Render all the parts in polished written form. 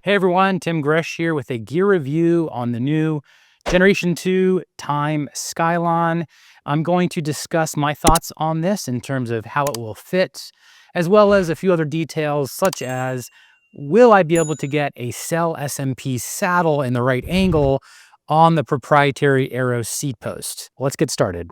Hey everyone, Tim Gresh here with a gear review on the new Generation 2 Time Scylon. I'm going to discuss my thoughts on this in terms of how it will fit, as well as a few other details such as, will I be able to get a Selle SMP saddle in the right angle on the proprietary Aero seat post? Let's get started.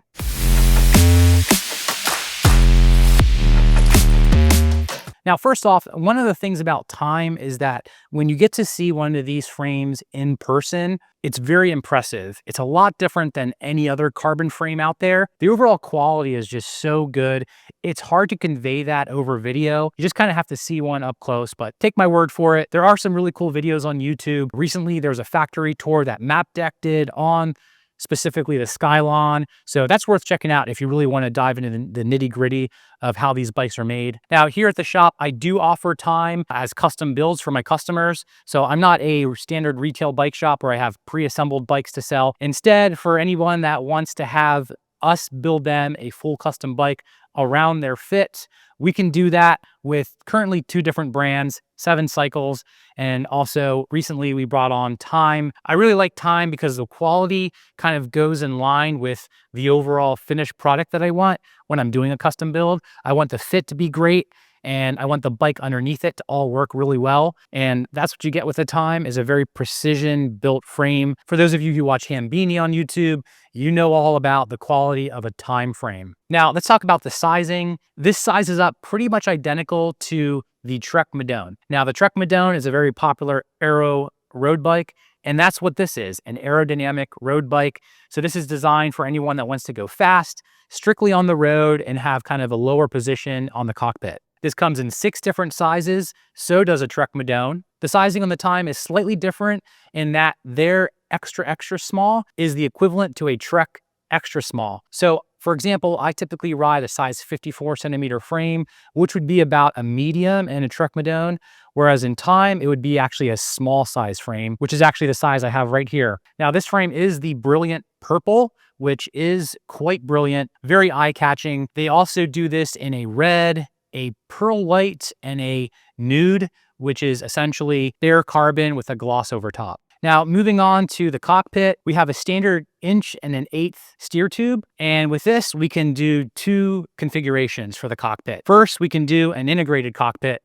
Now, first off, one of the things about Time is that when you get to see one of these frames in person, it's very impressive. It's a lot different than any other carbon frame out there. The overall quality is just so good. It's hard to convey that over video. You just kind of have to see one up close, but take my word for it. There are some really cool videos on YouTube. Recently, there was a factory tour that MapDec did on specifically the Scylon. So that's worth checking out if you really want to dive into the nitty-gritty of how these bikes are made. Now, here at the shop, I do offer Time as custom builds for my customers. So I'm not a standard retail bike shop where I have pre-assembled bikes to sell. Instead, for anyone that wants to have us build them a full custom bike around their fit, we can do that with currently 2 different brands, 7 Cycles, and also recently we brought on Time. I really like Time because the quality kind of goes in line with the overall finished product that I want when I'm doing a custom build. I want the fit to be great, and I want the bike underneath it to all work really well. And that's what you get with the Time, is a very precision built frame. For those of you who watch Hambini on YouTube, you know all about the quality of a Time frame. Now, let's talk about the sizing. This sizes up pretty much identical to the Trek Madone. Now, the Trek Madone is a very popular Aero road bike, and that's what this is, an aerodynamic road bike. So this is designed for anyone that wants to go fast, strictly on the road, and have kind of a lower position on the cockpit. This comes in 6 different sizes, so does a Trek Madone. The sizing on the Time is slightly different in that their extra small is the equivalent to a Trek extra small. So for example, I typically ride a size 54 centimeter frame, which would be about a medium in a Trek Madone, whereas in Time, it would be actually a small size frame, which is actually the size I have right here. Now, this frame is the Brilliant Purple, which is quite brilliant, very eye-catching. They also do this in a red, a pearl white, and a nude, which is essentially bare carbon with a gloss over top. Now, moving on to the cockpit, we have a standard 1.125" steer tube. And with this, we can do 2 configurations for the cockpit. First, we can do an integrated cockpit,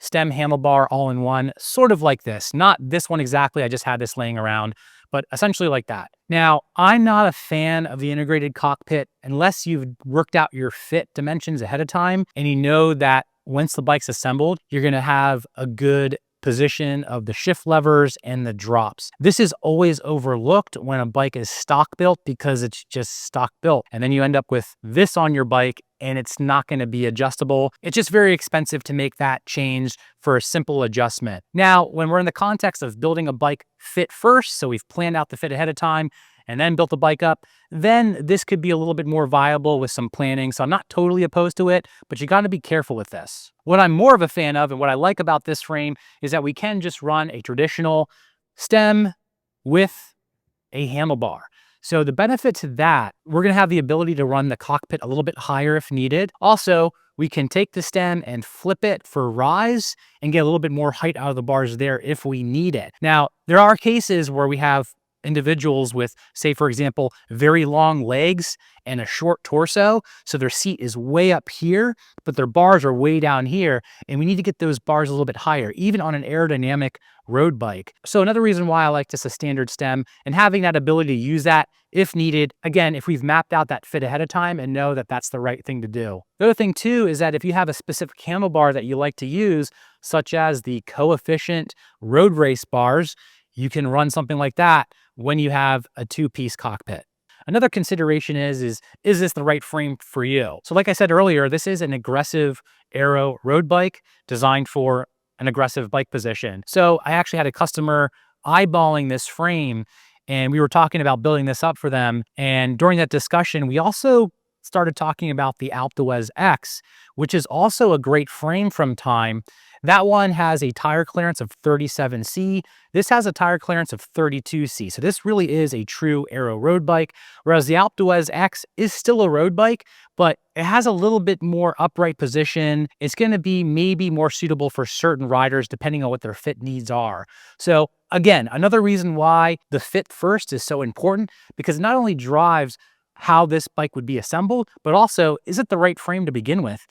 stem handlebar all-in-one, sort of like this. Not this one exactly, I just had this laying around, but essentially like that. Now, I'm not a fan of the integrated cockpit unless you've worked out your fit dimensions ahead of time and you know that once the bike's assembled, you're gonna have a good position of the shift levers and the drops. This is always overlooked when a bike is stock built because it's just stock built. And then you end up with this on your bike and it's not going to be adjustable. It's just very expensive to make that change for a simple adjustment. Now, when we're in the context of building a bike fit first, so we've planned out the fit ahead of time and then built the bike up, then this could be a little bit more viable with some planning. So I'm not totally opposed to it, but you got to be careful with this. What I'm more of a fan of and what I like about this frame is that we can just run a traditional stem with a handlebar. So the benefit to that, we're going to have the ability to run the cockpit a little bit higher if needed. Also, we can take the stem and flip it for rise and get a little bit more height out of the bars there if we need it. Now, there are cases where we have individuals with, say, for example, very long legs and a short torso. So their seat is way up here, but their bars are way down here. And we need to get those bars a little bit higher, even on an aerodynamic road bike. So another reason why I like just a standard stem and having that ability to use that if needed, again, if we've mapped out that fit ahead of time and know that that's the right thing to do. The other thing too is that if you have a specific handlebar that you like to use, such as the coefficient road race bars, you can run something like that when you have a 2-piece cockpit. Another consideration is this the right frame for you? So like I said earlier, this is an aggressive Aero road bike designed for an aggressive bike position. So I actually had a customer eyeballing this frame and we were talking about building this up for them. And during that discussion, we also started talking about the Alpe d'Huez X, which is also a great frame from Time That one has a tire clearance of 37C. This has a tire clearance of 32C. So this really is a true Aero road bike, whereas the Alpe d'Huez X is still a road bike, but it has a little bit more upright position. It's going to be maybe more suitable for certain riders depending on what their fit needs are. So again, another reason why the fit first is so important, because it not only drives how this bike would be assembled, but also, is it the right frame to begin with?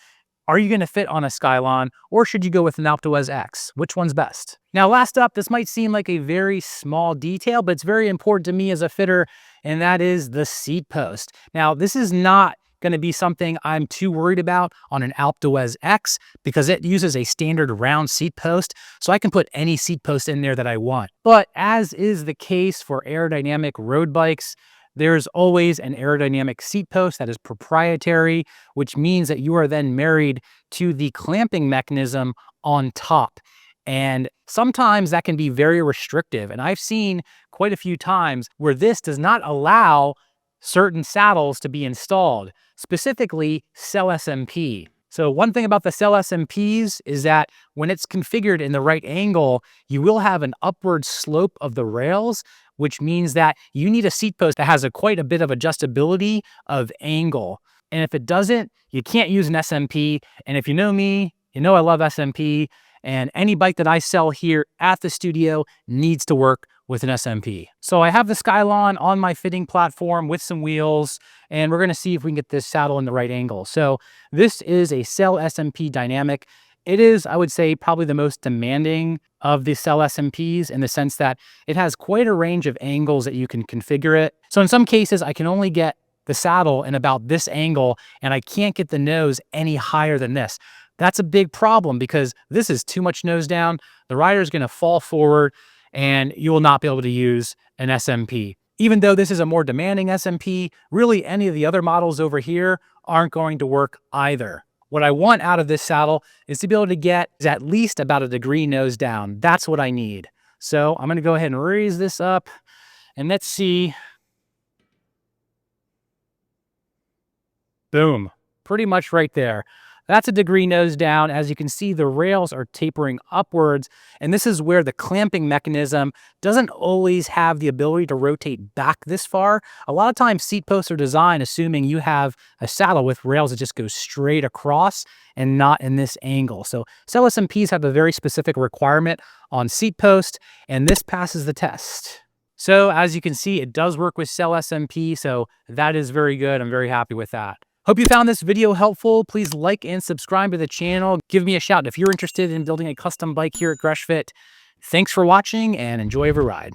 Are you going to fit on a Scylon, or should you go with an Alpe d'Huez X? Which one's best? Now, last up, this might seem like a very small detail, but it's very important to me as a fitter, and that is the seat post. Now, this is not going to be something I'm too worried about on an Alpe d'Huez X because it uses a standard round seat post, so I can put any seat post in there that I want. But as is the case for aerodynamic road bikes, there's always an aerodynamic seat post that is proprietary, which means that you are then married to the clamping mechanism on top. And sometimes that can be very restrictive. And I've seen quite a few times where this does not allow certain saddles to be installed, specifically Selle SMP. So one thing about the Selle SMPs is that when it's configured in the right angle, you will have an upward slope of the rails, which means that you need a seat post that has quite a bit of adjustability of angle. And if it doesn't, you can't use an SMP. And if you know me, you know I love SMP, and any bike that I sell here at the studio needs to work with an SMP. So I have the Scylon on my fitting platform with some wheels, and we're gonna see if we can get this saddle in the right angle. So this is a Selle SMP Dynamic. It is, I would say, probably the most demanding of the Selle SMPs in the sense that it has quite a range of angles that you can configure it. So in some cases, I can only get the saddle in about this angle, and I can't get the nose any higher than this. That's a big problem because this is too much nose down. The rider is going to fall forward, and you will not be able to use an SMP. Even though this is a more demanding SMP, really any of the other models over here aren't going to work either. What I want out of this saddle is to be able to get at least about 1 degree nose down. That's what I need. So I'm going to go ahead and raise this up, and let's see. Boom, pretty much right there. That's 1 degree nose down. As you can see, the rails are tapering upwards, and this is where the clamping mechanism doesn't always have the ability to rotate back this far. A lot of times seat posts are designed assuming you have a saddle with rails that just go straight across and not in this angle. So Selle SMPs have a very specific requirement on seat post, and this passes the test. So as you can see, it does work with Selle SMP, so that is very good. I'm very happy with that. Hope you found this video helpful. Please like and subscribe to the channel. Give me a shout if you're interested in building a custom bike here at Gresh Fit. Thanks for watching and enjoy every ride.